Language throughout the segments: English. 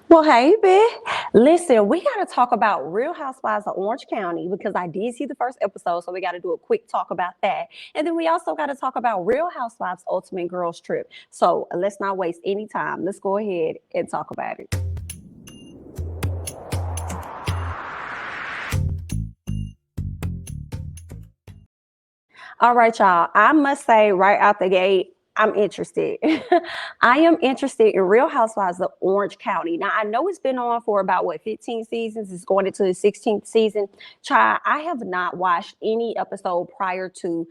Well, hey, B. Listen, we got to talk about Real Housewives of Orange County because I did see the first episode, so we got to do a quick talk about that. And then we also got to talk about Real Housewives Ultimate Girls Trip. So let's not waste any time. Let's go ahead and talk about it. All right, y'all. I must say right out the gate, I'm interested. I am interested in Real Housewives of Orange County. Now, I know it's been on for about, 15 seasons? It's going into the 16th season. Child, I have not watched any episode prior to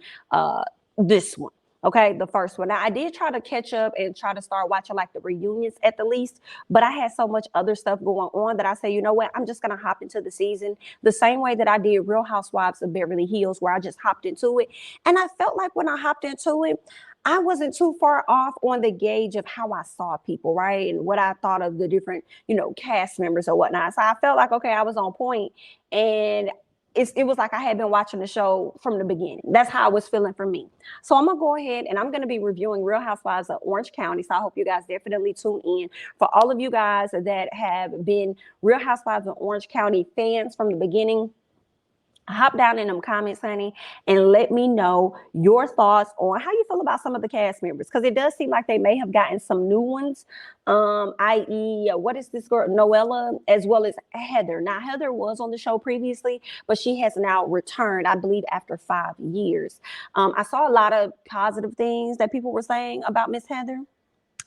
this one. Okay, the first one. Now, I did try to catch up and try to start watching like the reunions at the least, but I had so much other stuff going on that I say, you know what, I'm just going to hop into the season the same way that I did Real Housewives of Beverly Hills, where I just hopped into it. And I felt like when I hopped into it, I wasn't too far off on the gauge of how I saw people, right? And what I thought of the different, cast members or whatnot. So I felt like, okay, I was on point. And it was like I had been watching the show from the beginning. That's how I was feeling for me. So I'm going to go ahead and I'm going to be reviewing Real Housewives of Orange County. So I hope you guys definitely tune in. For all of you guys that have been Real Housewives of Orange County fans from the beginning, hop down in them comments, honey, and let me know your thoughts on how you feel about some of the cast members, because it does seem like they may have gotten some new ones, i.e., what is this girl, Noella, as well as Heather. Now, Heather was on the show previously, but she has now returned, I believe, after 5 years. I saw a lot of positive things that people were saying about Miss Heather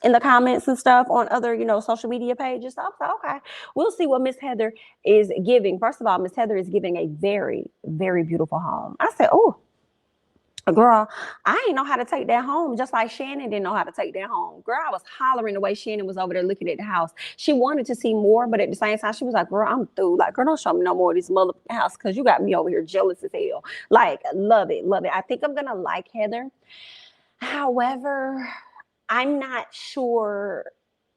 in the comments and stuff on other, social media pages. So I was like, okay, we'll see what Miss Heather is giving. First of all, Miss Heather is giving a very, very beautiful home. I said, oh, girl, I ain't know how to take that home, just like Shannon didn't know how to take that home. Girl, I was hollering the way Shannon was over there looking at the house. She wanted to see more, but at the same time, she was like, girl, I'm through. Like, girl, don't show me no more of this mother house because you got me over here jealous as hell. Like, love it, love it. I think I'm going to like Heather. However, I'm not sure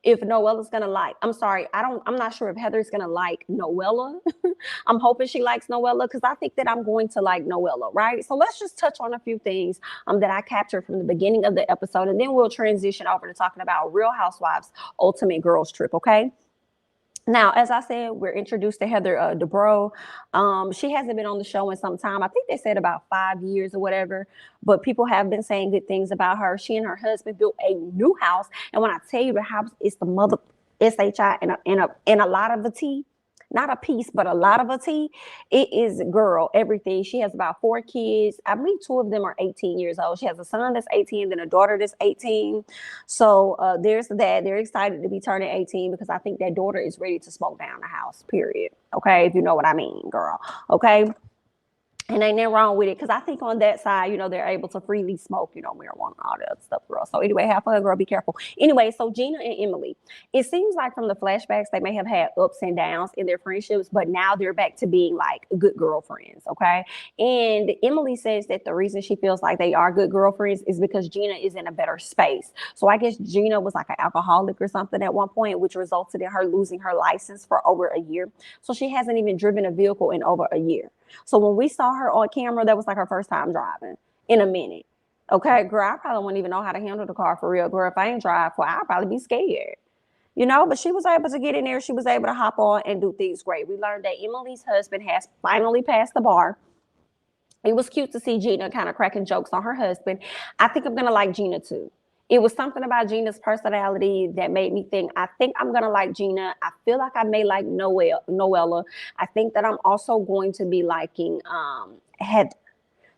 if Noella's gonna like. I'm not sure if Heather's gonna like Noella. I'm hoping she likes Noella because I think that I'm going to like Noella, right? So let's just touch on a few things that I captured from the beginning of the episode, and then we'll transition over to talking about Real Housewives Ultimate Girls Trip, okay? Now, as I said, we're introduced to Heather Dubrow. She hasn't been on the show in some time. I think they said about 5 years or whatever, but people have been saying good things about her. She and her husband built a new house. And when I tell you the house is the mother SHI and a lot of the tea, not a piece, but a lot of a tea. It is, girl, everything. She has about 4 kids. I believe 2 of them are 18 years old. She has a son that's 18, then a daughter that's 18. So there's that. They're excited to be turning 18 because I think that daughter is ready to smoke down the house, period. Okay, if you know what I mean, girl. Okay. And ain't nothing wrong with it, because I think on that side, they're able to freely smoke, marijuana and all that other stuff, girl. So anyway, have fun, girl. Be careful. Anyway, so Gina and Emily, it seems like from the flashbacks, they may have had ups and downs in their friendships, but now they're back to being like good girlfriends, okay? And Emily says that the reason she feels like they are good girlfriends is because Gina is in a better space. So I guess Gina was like an alcoholic or something at one point, which resulted in her losing her license for over a year. So she hasn't even driven a vehicle in over a year. So when we saw her on camera, that was like her first time driving in a minute. Okay, girl, I probably wouldn't even know how to handle the car for real, girl. If I ain't drive, well, I'd probably be scared. But she was able to get in there. She was able to hop on and do things great. We learned that Emily's husband has finally passed the bar. It was cute to see Gina kind of cracking jokes on her husband. I think I'm going to like Gina too. It was something about Gina's personality that made me think, I think I'm going to like Gina. I feel like I may like Noella. I think that I'm also going to be liking Heather.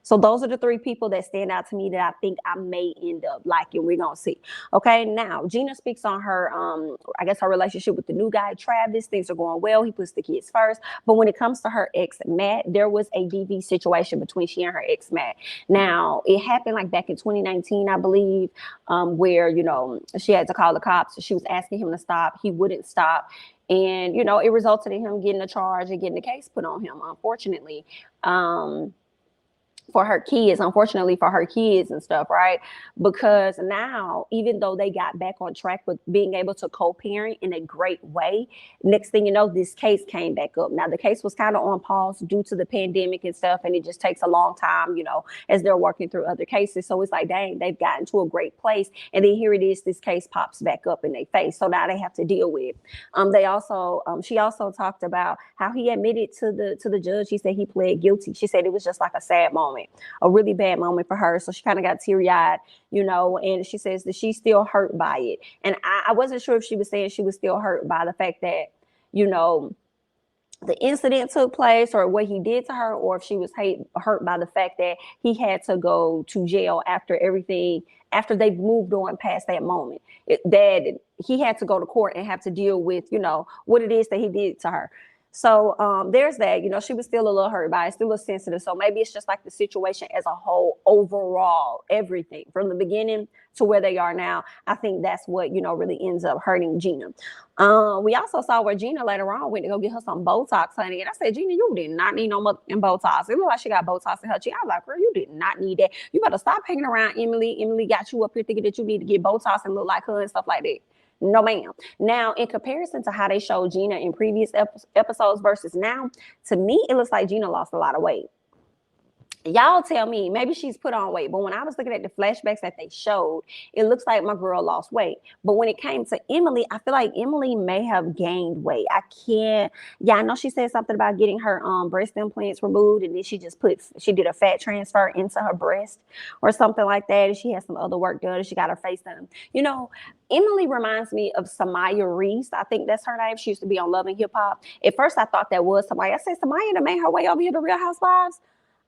So those are the 3 people that stand out to me that I think I may end up liking. We're going to see. Okay, now Gina speaks on her, I guess her relationship with the new guy, Travis. Things are going well. He puts the kids first. But when it comes to her ex, Matt, there was a DV situation between she and her ex, Matt. Now, it happened like back in 2019, I believe, where, she had to call the cops. She was asking him to stop. He wouldn't stop. And, it resulted in him getting a charge and getting a case put on him, unfortunately. for her kids, unfortunately for her kids and stuff, right? Because now, even though they got back on track with being able to co-parent in a great way, next thing you know, this case came back up. Now, the case was kind of on pause due to the pandemic and stuff, and it just takes a long time, you know, as they're working through other cases. So it's like, dang, they've gotten to a great place, and then here it is, this case pops back up in their face. So now they have to deal with. She also talked about how he admitted to the judge. He said he pled guilty. She said it was just like a sad moment, a really bad moment for her. So she kind of got teary-eyed, you know, and she says that she's still hurt by it. And I wasn't sure if she was saying she was still hurt by the fact that, you know, the incident took place or what he did to her, or if she was hurt by the fact that he had to go to jail after everything, after they've moved on past that moment, that he had to go to court and have to deal with, you know, what it is that he did to her. So there's that, you know, she was still a little hurt by it, still a little sensitive. So maybe it's just like the situation as a whole, overall, everything from the beginning to where they are now. I think that's what, you know, really ends up hurting Gina. We also saw where Gina later on went to go get her some Botox, honey. And I said, Gina, you did not need no motherfucking Botox. It looked like she got Botox in her cheek. I was like, girl, you did not need that. You better stop hanging around Emily. Emily got you up here thinking that you need to get Botox and look like her and stuff like that. No, ma'am. Now, in comparison to how they showed Gina in previous episodes versus now, to me, it looks like Gina lost a lot of weight. Y'all tell me, maybe she's put on weight, but when I was looking at the flashbacks that they showed, it looks like my girl lost weight. But when it came to Emily, I feel like Emily may have gained weight. I know she said something about getting her breast implants removed, and then she did a fat transfer into her breast or something like that, and she had some other work done, and she got her face done. You know, Emily reminds me of Samaya Reese. I think that's her name. She used to be on Love and Hip Hop. At first, I thought that was Samaya. I said, Samaya that made her way over here to Real Housewives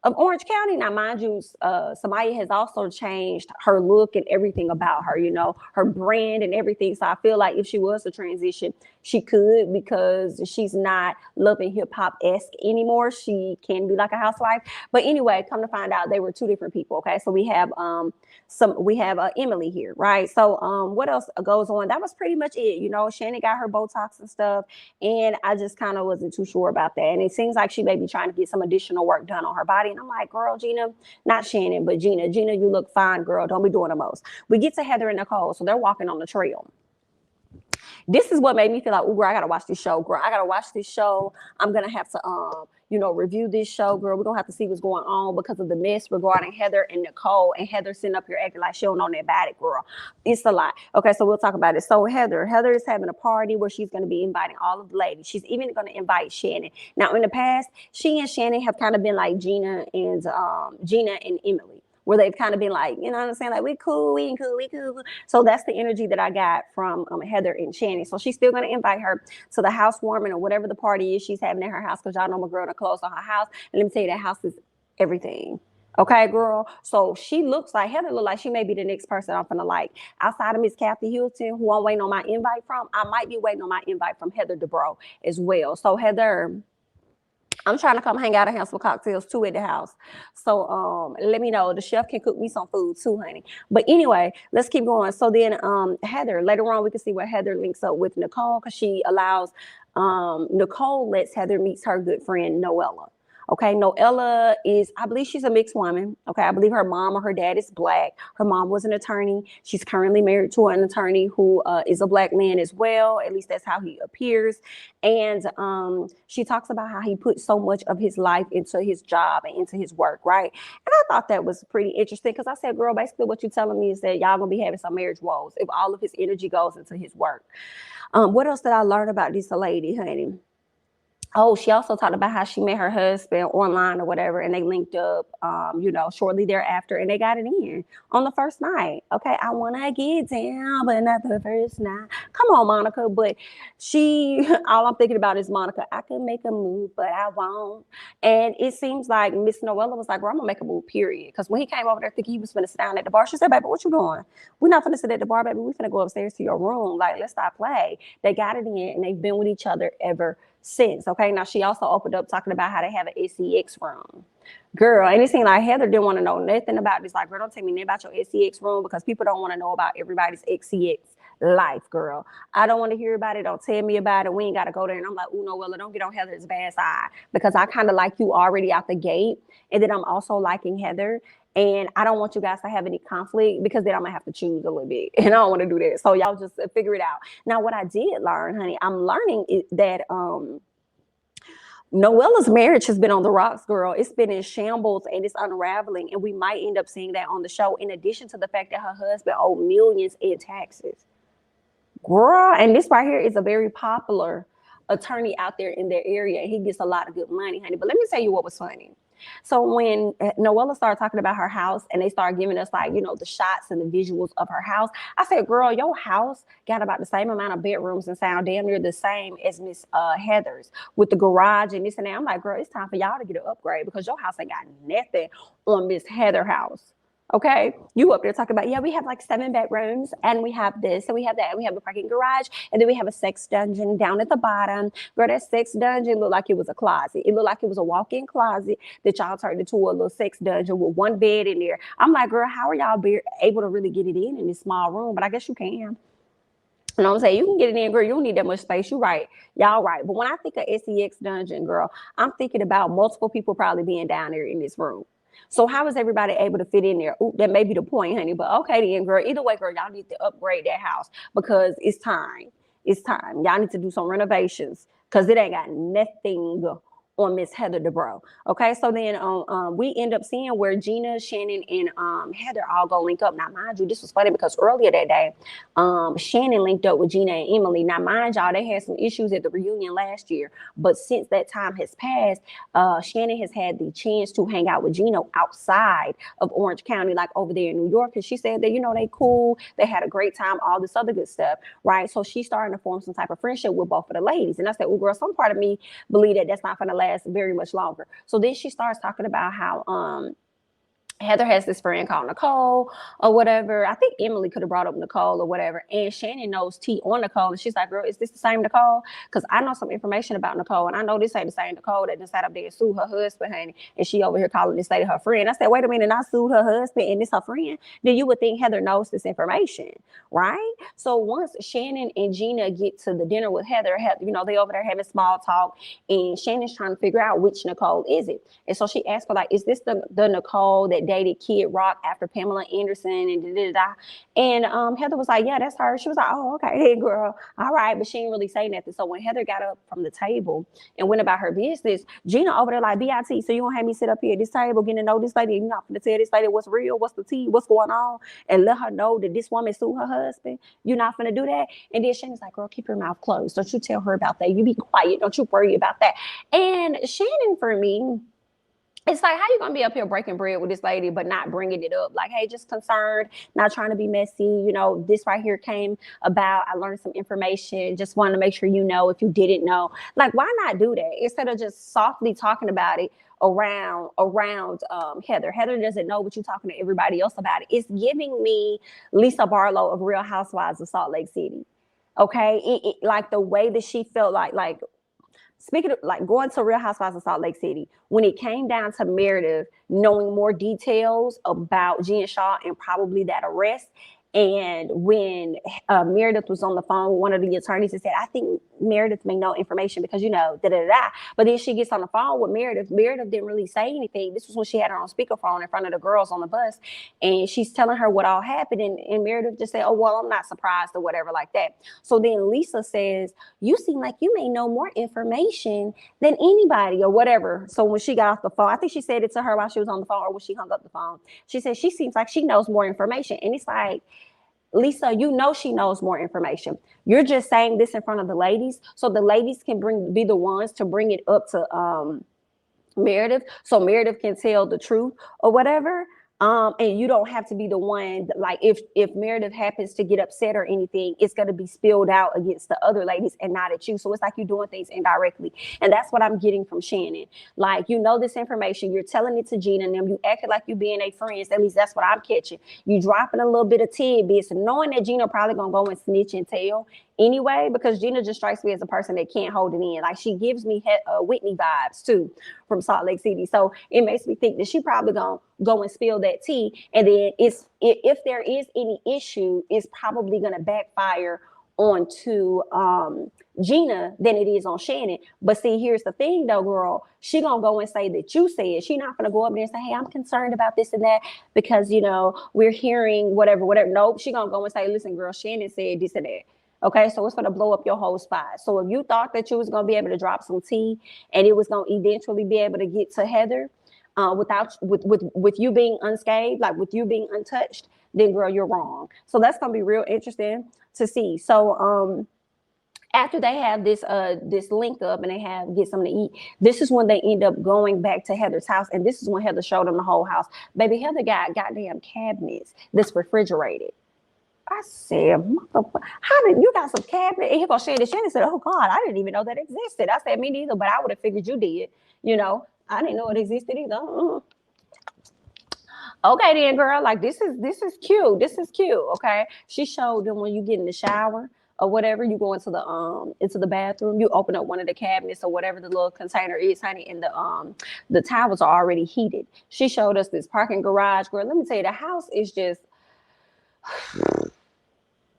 of Orange County. Now, mind you, Samaya has also changed her look and everything about her, you know, her brand and everything. So I feel like if she was to transition, she could, because she's not Love and Hip Hop-esque anymore. She can be like a housewife. But anyway, come to find out, they were two different people. Okay, so we have Emily here, right? So what else goes on? That was pretty much it. You know, Shannon got her Botox and stuff, and I just kind of wasn't too sure about that. And it seems like she may be trying to get some additional work done on her body. And I'm like, girl, Gina, not Shannon, but Gina, you look fine, girl. Don't be doing the most. We get to Heather and Nicole, so they're walking on the trail. This is what made me feel like, oh, girl, I gotta watch this show, girl. I gotta watch this show. I'm gonna have to, you know, review this show, girl. We're gonna have to see what's going on because of the mess regarding Heather and Nicole, and Heather sitting up here acting like she don't know that about it, girl. It's a lot. Okay, so we'll talk about it. So Heather is having a party where she's gonna be inviting all of the ladies. She's even gonna invite Shannon. Now, in the past, she and Shannon have kind of been like Gina and Emily, where they've kind of been like, you know what I'm saying? Like, we cool. So that's the energy that I got from Heather and Shannon. So she's still going to invite her to the housewarming or whatever the party is she's having at her house, because y'all know my girl to close on her house. And let me tell you, that house is everything. Okay, girl. So Heather look like she may be the next person I'm gonna like. Outside of Miss Kathy Hilton, who I'm waiting on my invite from, I might be waiting on my invite from Heather Dubrow as well. So Heather, I'm trying to come hang out and have some cocktails too at the house. So let me know. The chef can cook me some food too, honey. But anyway, let's keep going. So then Heather, later on we can see where Heather links up with Nicole, because she allows Nicole lets Heather meet her good friend Noella. Okay, Noella is, I believe she's a mixed woman. Okay, I believe her mom or her dad is Black. Her mom was an attorney. She's currently married to an attorney who is a Black man as well. At least that's how he appears. And she talks about how he put so much of his life into his job and into his work, right? And I thought that was pretty interesting, because I said, girl, basically what you're telling me is that y'all gonna be having some marriage woes if all of his energy goes into his work. What else did I learn about this lady, honey? Oh, she also talked about how she met her husband online or whatever, and they linked up, you know, shortly thereafter, and they got it in on the first night. Okay, I want to get down, but not the first night. Come on, Monica. But all I'm thinking about is Monica. I can make a move, but I won't. And it seems like Miss Noella was like, well, I'm going to make a move, period. Because when he came over there thinking he was going to sit down at the bar, she said, baby, what you doing? We're not going to sit at the bar, baby. We're going to go upstairs to your room. Like, let's stop play. They got it in, and they've been with each other ever since. Okay, now she also opened up talking about how they have an SEX room. Girl, and it seemed like Heather didn't want to know nothing about this. Like, girl, don't tell me nothing about your SEX room, because people don't want to know about everybody's SEX life, girl. I don't want to hear about it. Don't tell me about it. We ain't got to go there. And I'm like, oh, no, Willa, don't get on Heather's bad side, because I kind of like you already out the gate. And then I'm also liking Heather. And I don't want you guys to have any conflict, because then I'm going to have to choose a little bit. And I don't want to do that. So y'all just figure it out. Now, what I did learn, honey, I'm learning that Noella's marriage has been on the rocks, girl. It's been in shambles and it's unraveling. And we might end up seeing that on the show, in addition to the fact that her husband owed millions in taxes. Girl, and this right here is a very popular attorney out there in their area. He gets a lot of good money, honey. But let me tell you what was funny. So when Noella started talking about her house and they started giving us, like, you know, the shots and the visuals of her house, I said, girl, your house got about the same amount of bedrooms and sound damn near the same as Miss Heather's, with the garage and this and that. I'm like, girl, it's time for y'all to get an upgrade, because your house ain't got nothing on Miss Heather's house. Okay, you up there talking about, yeah, we have like 7 bedrooms and we have this and we have that and we have a parking garage and then we have a sex dungeon down at the bottom. Girl, that sex dungeon looked like it was a closet. It looked like it was a walk-in closet that y'all turned into a little sex dungeon with one bed in there. I'm like, girl, how are y'all able to really get it in this small room? But I guess you can. You know what I'm saying? You can get it in, girl. You don't need that much space. You right. Y'all right. But when I think of SEX dungeon, girl, I'm thinking about multiple people probably being down there in this room. So how is everybody able to fit in there? Ooh, that may be the point, honey. But okay then, girl. Either way, girl, y'all need to upgrade that house, because it's time. It's time. Y'all need to do some renovations, because it ain't got nothing on Miss Heather DeBro. Okay, so then we end up seeing where Gina, Shannon, and Heather all go link up. Now, mind you, this was funny because earlier that day, Shannon linked up with Gina and Emily. Now, mind y'all, they had some issues at the reunion last year, but since that time has passed, Shannon has had the chance to hang out with Gina outside of Orange County, like over there in New York, and she said that, you know, they cool, they had a great time, all this other good stuff, right? So she's starting to form some type of friendship with both of the ladies, and I said, well, girl, some part of me believe that that's not going to last very much longer. So then she starts talking about how Heather has this friend called Nicole or whatever. I think Emily could have brought up Nicole or whatever. And Shannon knows T on Nicole. And she's like, girl, is this the same Nicole? Because I know some information about Nicole. And I know this ain't the same Nicole that just sat up there and sued her husband, honey. And she over here calling this lady her friend. I said, wait a minute, I sued her husband and this her friend? Then you would think Heather knows this information, right? So once Shannon and Gina get to the dinner with Heather, you know, they over there having small talk. And Shannon's trying to figure out which Nicole is it. And so she asked her, like, is this the Nicole that dated Kid Rock after Pamela Anderson and da-da-da? And Heather was like, yeah, that's her. She was like, oh, okay, hey, girl, all right. But she didn't really say nothing. So when Heather got up from the table and went about her business, Gina over there like, BIT, so you gonna have me sit up here at this table getting to know this lady? You're not gonna tell this lady what's real, what's the tea, what's going on, and let her know that this woman sued her husband? You're not gonna do that? And then Shannon's like, girl, keep your mouth closed. Don't you tell her about that. You be quiet. Don't you worry about that. And Shannon, for me, it's like, how you gonna be up here breaking bread with this lady but not bringing it up? Like, hey, just concerned, not trying to be messy. You know, this right here came about. I learned some information. Just wanted to make sure you know if you didn't know. Like, why not do that instead of just softly talking about it around Heather? Heather doesn't know, but you're talking to everybody else about it. It's giving me Lisa Barlow of Real Housewives of Salt Lake City. Okay, like the way that she felt like. Speaking of like going to Real Housewives of Salt Lake City, when it came down to Meredith knowing more details about Jen Shaw and probably that arrest, and when Meredith was on the phone with one of the attorneys and said, I think Meredith may know information because, you know, da-da-da. But then she gets on the phone with Meredith. Meredith didn't really say anything. This was when she had her on speakerphone in front of the girls on the bus. And she's telling her what all happened. And Meredith just said, oh, well, I'm not surprised or whatever like that. So then Lisa says, you seem like you may know more information than anybody or whatever. So when she got off the phone, I think she said it to her while she was on the phone or when she hung up the phone. She said, she seems like she knows more information. And it's like, Lisa, you know she knows more information. You're just saying this in front of the ladies so the ladies can be the ones to bring it up to Meredith so Meredith can tell the truth or whatever. And you don't have to be the one that, like, if Meredith happens to get upset or anything, it's going to be spilled out against the other ladies and not at you. So it's like you're doing things indirectly. And that's what I'm getting from Shannon. Like, you know this information, you're telling it to Gina and them, you acting like you being a friends. At least that's what I'm catching. You dropping a little bit of tidbits, knowing that Gina probably going to go and snitch and tell anyway, because Gina just strikes me as a person that can't hold it in. Like, she gives me Whitney vibes too from Salt Lake City. So it makes me think that she probably gonna go and spill that tea. And then if there is any issue, it's probably gonna backfire onto Gina than it is on Shannon. But see, here's the thing though, girl, she gonna go and say that you said. She not gonna go up there and say, hey, I'm concerned about this and that because, you know, we're hearing whatever. Nope, she gonna go and say, listen, girl, Shannon said this and that. Okay, so it's gonna blow up your whole spot. So if you thought that you was gonna be able to drop some tea and it was gonna eventually be able to get to Heather with you being unscathed, like with you being untouched, then girl, you're wrong. So that's gonna be real interesting to see. So after they have this link up and they get something to eat, this is when they end up going back to Heather's house, and this is when Heather showed them the whole house. Baby, Heather got goddamn cabinets that's refrigerated. I said, how did you got some cabinet? And here goes Shannon. Shannon said, oh God, I didn't even know that existed. I said, me neither, but I would have figured you did. You know, I didn't know it existed either. Okay then, girl, like this is cute. This is cute. Okay. She showed them when you get in the shower or whatever, you go into the bathroom, you open up one of the cabinets or whatever the little container is, honey, and the towels are already heated. She showed us this parking garage, girl. Let me tell you, the house is just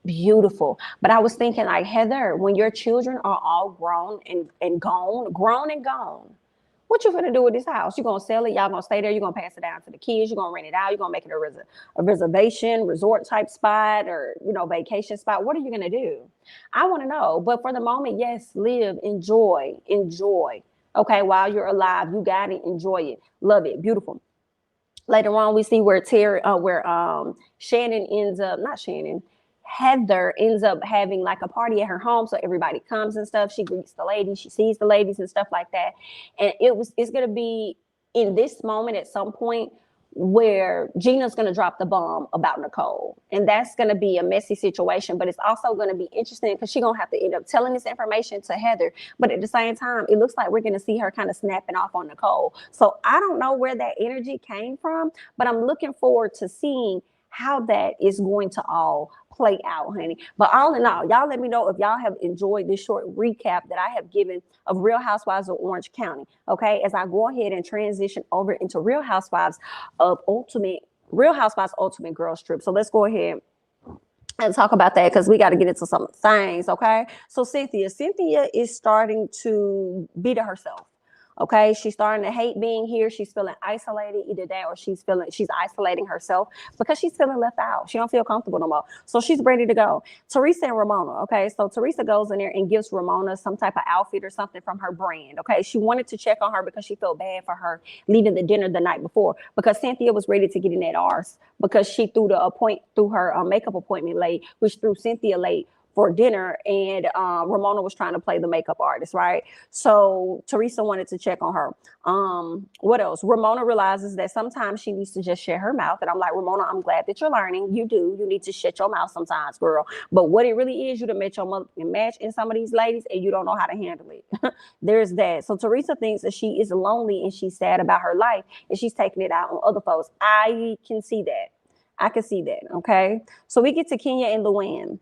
beautiful. But I was thinking, like, Heather, when your children are all grown and gone, what you gonna do with this house? You gonna sell it? Y'all gonna stay there? You gonna pass it down to the kids? You gonna rent it out? You gonna make it a reservation, resort type spot, or, you know, vacation spot? What are you gonna do? I want to know. But for the moment, yes, live, enjoy. Okay, while you're alive, you got it. Enjoy it, love it, beautiful. Later on, we see where Heather ends up having like a party at her home, so everybody comes and stuff. She greets the ladies, she sees the ladies and stuff like that. And it's gonna be in this moment at some point where Gina's gonna drop the bomb about Nicole, and that's gonna be a messy situation. But it's also gonna be interesting because she's gonna have to end up telling this information to Heather. But at the same time, it looks like we're gonna see her kind of snapping off on Nicole. So I don't know where that energy came from, but I'm looking forward to seeing how that is going to all play out, honey. But all in all, y'all let me know if y'all have enjoyed this short recap that I have given of Real Housewives of Orange County. Okay, as I go ahead and transition over into Real Housewives Ultimate Girls Trip. So let's go ahead and talk about that because we got to get into some things. Okay, so Cynthia is starting to be to herself. Okay, she's starting to hate being here. She's feeling isolated, either that or she's isolating herself because she's feeling left out. She don't feel comfortable no more. So she's ready to go. Teresa and Ramona, okay? So Teresa goes in there and gives Ramona some type of outfit or something from her brand, okay? She wanted to check on her because she felt bad for her leaving the dinner the night before because Cynthia was ready to get in that arse because she threw her makeup appointment late, which threw Cynthia late for dinner, and Ramona was trying to play the makeup artist, right? So Teresa wanted to check on her. What else? Ramona realizes that sometimes she needs to just shut her mouth, and I'm like, Ramona, I'm glad that you're learning. You need to shut your mouth sometimes, girl. But what it really is, you to match in some of these ladies, and you don't know how to handle it. There's that. So Teresa thinks that she is lonely and she's sad about her life, and she's taking it out on other folks. I can see that. Okay. So we get to Kenya and Luann.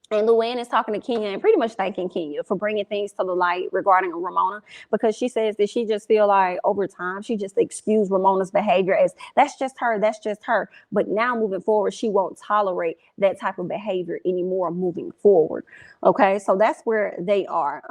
And Luann is talking to Kenya and pretty much thanking Kenya for bringing things to the light regarding Ramona, because she says that she just feel like over time, she just excused Ramona's behavior as that's just her. But now moving forward, she won't tolerate that type of behavior anymore moving forward. Okay, so that's where they are.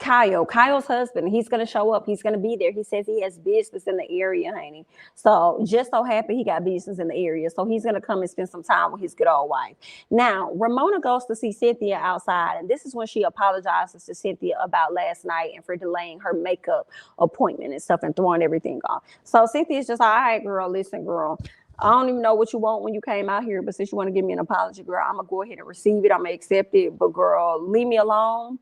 Kyle's husband, he's going to show up. He's going to be there. He says he has business in the area, honey. So just so happy he got business in the area. So he's going to come and spend some time with his good old wife. Now, Ramona goes to see Cynthia outside. And this is when she apologizes to Cynthia about last night and for delaying her makeup appointment and stuff and throwing everything off. So Cynthia's just like, all right, girl, listen, girl. I don't even know what you want when you came out here, but since you want to give me an apology, girl, I'm going to go ahead and receive it. I'm going to accept it. But girl, leave me alone,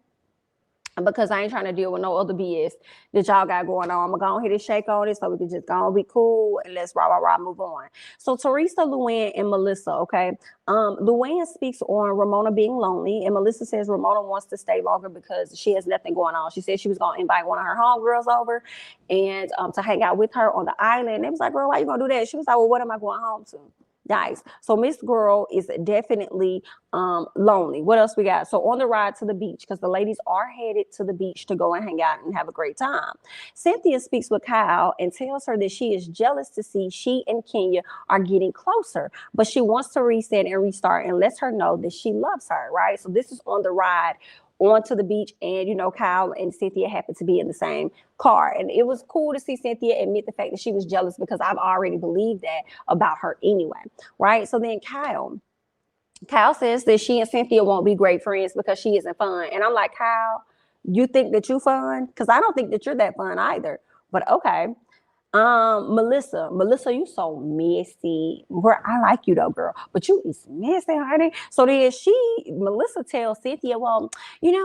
because I ain't trying to deal with no other BS that y'all got going on. I'm going to go ahead and shake on it so we can just go and be cool and let's move on. So Teresa, Luann, and Melissa, okay? Luann speaks on Ramona being lonely, and Melissa says Ramona wants to stay longer because she has nothing going on. She said she was going to invite one of her homegirls over and to hang out with her on the island. They was like, girl, why you going to do that? She was like, well, what am I going home to? Nice. So Miss Girl is definitely lonely. What else we got? So on the ride to the beach, because the ladies are headed to the beach to go and hang out and have a great time. Cynthia speaks with Kyle and tells her that she is jealous to see she and Kenya are getting closer, but she wants to reset and restart and lets her know that she loves her, right? So this is on the ride onto the beach, and Kyle and Cynthia happened to be in the same car, and it was cool to see Cynthia admit the fact that she was jealous, because I've already believed that about her anyway, right? So then Kyle says that she and Cynthia won't be great friends because she isn't fun, and I'm like, Kyle, you think that you fun? Because I don't think that you're that fun either, but okay. Melissa, you so messy. Girl, I like you though, girl, but you is messy, honey. So then Melissa tells Cynthia, well, Kenya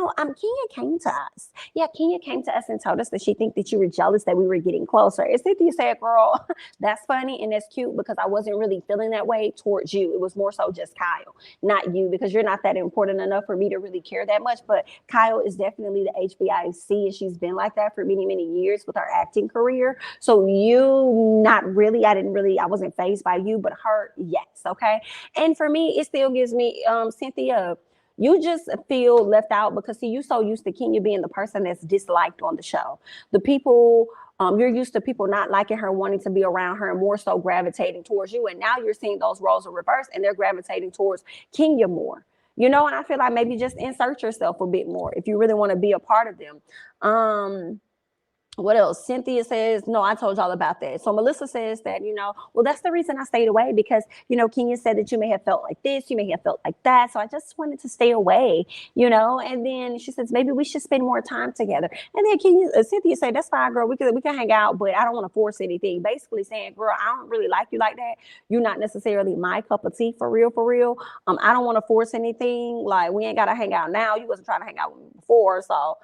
came to us. Yeah, Kenya came to us and told us that she think that you were jealous that we were getting closer. And Cynthia said, girl, that's funny and that's cute, because I wasn't really feeling that way towards you. It was more so just Kyle, not you, because you're not that important enough for me to really care that much. But Kyle is definitely the HBIC, and she's been like that for many, many years with her acting career. So you, not really. I wasn't fazed by you, but her, yes. Okay. And for me, it still gives me, Cynthia, you just feel left out because, see, you so used to Kenya being the person that's disliked on the show. The people, you're used to people not liking her, wanting to be around her, and more so gravitating towards you. And now you're seeing those roles are reversed, and they're gravitating towards Kenya more. And I feel like maybe just insert yourself a bit more if you really want to be a part of them. What else? Cynthia says, no, I told y'all about that. So Melissa says that, well, that's the reason I stayed away, because, Kenya said that you may have felt like this, you may have felt like that. So I just wanted to stay away, and then she says, maybe we should spend more time together. And then Cynthia said, that's fine, girl. We can hang out, but I don't want to force anything. Basically saying, girl, I don't really like you like that. You're not necessarily my cup of tea, for real, for real. I don't want to force anything. Like, we ain't got to hang out now. You wasn't trying to hang out with me before. So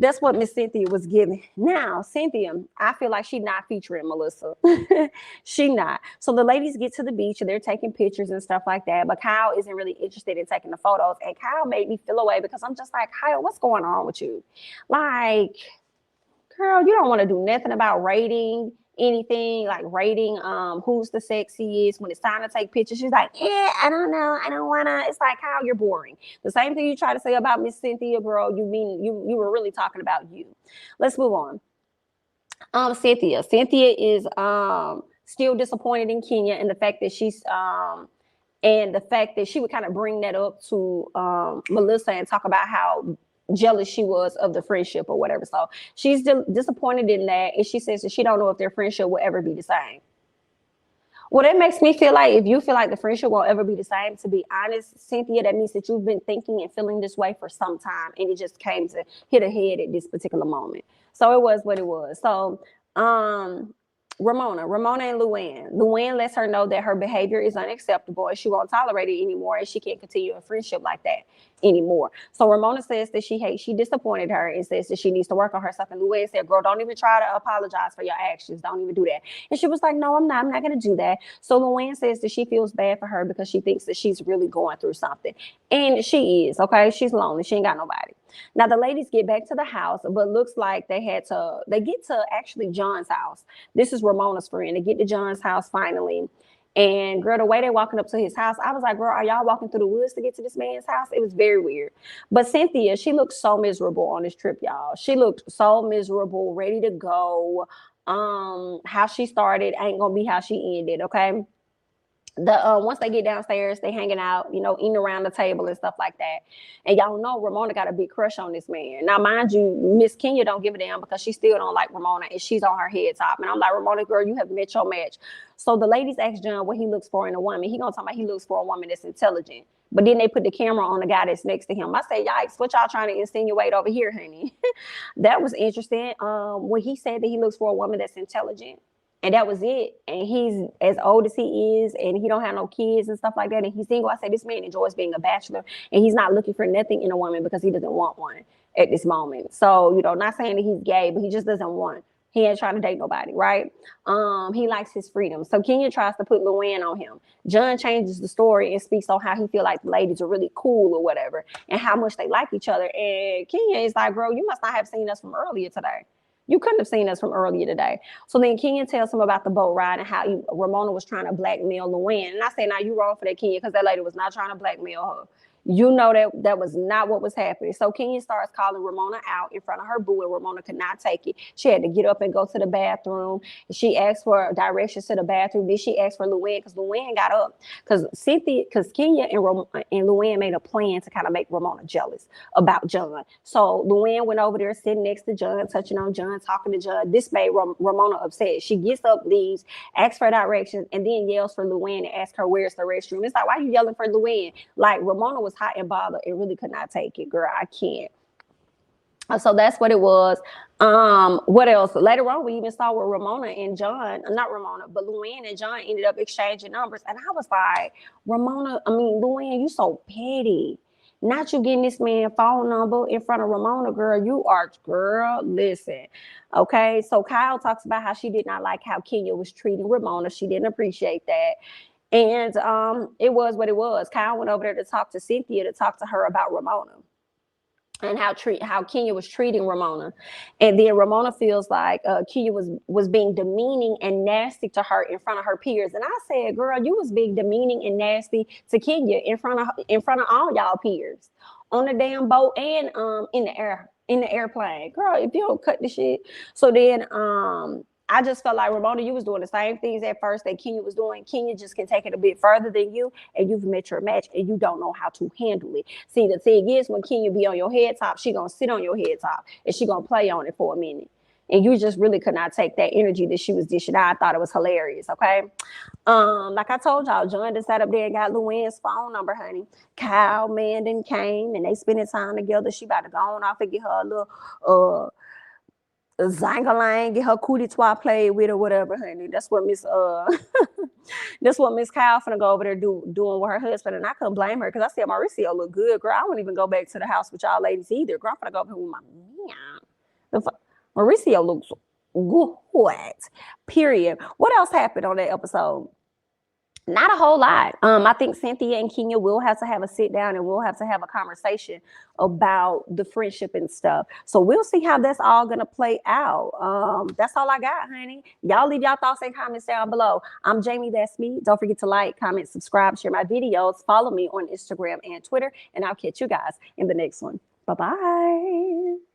that's what Miss Cynthia was giving. Now, Cynthia, I feel like she's not featuring Melissa. She not. So the ladies get to the beach and they're taking pictures and stuff like that. But Kyle isn't really interested in taking the photos. And Kyle made me feel away, because I'm just like, Kyle, what's going on with you? Like, girl, you don't want to do nothing about rating anything, like rating who's the sexiest when it's time to take pictures. She's like, I don't know, I don't wanna. It's like, Kyle, you're boring. The same thing you try to say about Miss Cynthia, girl, you were really talking about you. Let's move on. Cynthia is still disappointed in Kenya, and the fact that she's and the fact that she would kind of bring that up to Melissa and talk about how jealous she was of the friendship or whatever. So she's disappointed in that, and she says that she don't know if their friendship will ever be the same. Well, that makes me feel like if you feel like the friendship won't ever be the same, to be honest, Cynthia, that means that you've been thinking and feeling this way for some time, and it just came to hit a head at this particular moment. So it was what it was. So Ramona and Luann lets her know that her behavior is unacceptable and she won't tolerate it anymore, and she can't continue a friendship like that anymore. So Ramona says that she disappointed her and says that she needs to work on herself. And Luann said, girl, don't even try to apologize for your actions. Don't even do that. And she was like, no, I'm not going to do that. So Luann says that she feels bad for her because she thinks that she's really going through something. And she is, okay? She's lonely. She ain't got nobody. Now the ladies get back to the house, but looks like they get to actually John's house. This is Ramona's friend. They get to John's house finally. And girl, the way they're walking up to his house, I was like, girl, are y'all walking through the woods to get to this man's house? It was very weird. But Cynthia, she looked so miserable on this trip, y'all. She looked so miserable, ready to go. How she started ain't gonna be how she ended, okay? Once they get downstairs, they hanging out, eating around the table and stuff like that. And y'all know Ramona got a big crush on this man. Now, mind you, Miss Kenya don't give a damn because she still don't like Ramona, and she's on her head top. And I'm like, Ramona, girl, you have met your match. So the ladies asked John what he looks for in a woman. He gonna talk about he looks for a woman that's intelligent. But then they put the camera on the guy that's next to him. I say, yikes, what y'all trying to insinuate over here, honey? That was interesting. When he said that he looks for a woman that's intelligent. And that was it. And he's as old as he is, and he don't have no kids and stuff like that. And he's single. I say this man enjoys being a bachelor, and he's not looking for nothing in a woman because he doesn't want one at this moment. So, not saying that he's gay, but he just doesn't want. He ain't trying to date nobody, right? He likes his freedom. So Kenya tries to put Luann on him. John changes the story and speaks on how he feel like the ladies are really cool or whatever, and how much they like each other. And Kenya is like, girl, you must not have seen us from earlier today. You couldn't have seen us from earlier today. So then Kenya tells him about the boat ride and how Ramona was trying to blackmail Luann. And I say, now you wrong for that, Kenya, because that lady was not trying to blackmail her. You know that was not what was happening. So Kenya starts calling Ramona out in front of her boo, and Ramona could not take it. She had to get up and go to the bathroom. She asked for directions to the bathroom. Then she asked for Luann, because Luann got up. Because Kenya and Luann made a plan to kind of make Ramona jealous about John. So Luann went over there, sitting next to John, touching on John, talking to John. This made Ramona upset. She gets up, leaves, asks for directions, and then yells for Luann and asks her where's the restroom. It's like, why are you yelling for Luann? Like, Ramona was hot and bothered and really could not take it. Girl, I can't. So that's what it was. What else? Later on, we even saw where Luann and John ended up exchanging numbers. And I was like, Luann, you so petty. Not you getting this man phone number in front of Ramona, girl. Girl, listen. Okay, so Kyle talks about how she did not like how Kenya was treating Ramona. She didn't appreciate that. And it was what it was. Kyle went over there to talk to Cynthia, to talk to her about Ramona and how Kenya was treating Ramona. And then Ramona feels like Kenya was being demeaning and nasty to her in front of her peers. And I said, girl, you was being demeaning and nasty to Kenya in front of all y'all peers on the damn boat and in the airplane. Girl, if you don't cut the shit. So then I just felt like, Ramona, you was doing the same things at first that Kenya was doing. Kenya just can take it a bit further than you, and you've met your match, and you don't know how to handle it. See, the thing is, when Kenya be on your head top, she gonna sit on your head top, and she gonna play on it for a minute. And you just really could not take that energy that she was dishing out. I thought it was hilarious, okay? Like I told y'all, John just sat up there and got Luann's phone number, honey. Kyle, Mandan came, and they spending time together. She about to go on off and get her a little Zangalang, get her cootie twat played with or whatever, honey. That's what Miss that's what Miss Kyle finna go over there doing with her husband. And I couldn't blame her, because I said Mauricio look good, girl. I wouldn't even go back to the house with y'all ladies either. Girl, I'm finna go over here with my man. Mauricio looks good. Period. What else happened on that episode? Not a whole lot. I think Cynthia and Kenya will have to have a sit down, and we'll have to have a conversation about the friendship and stuff. So we'll see how that's all going to play out. That's all I got, honey. Y'all leave y'all thoughts and comments down below. I'm Jamie, that's me. Don't forget to like, comment, subscribe, share my videos. Follow me on Instagram and Twitter, and I'll catch you guys in the next one. Bye-bye.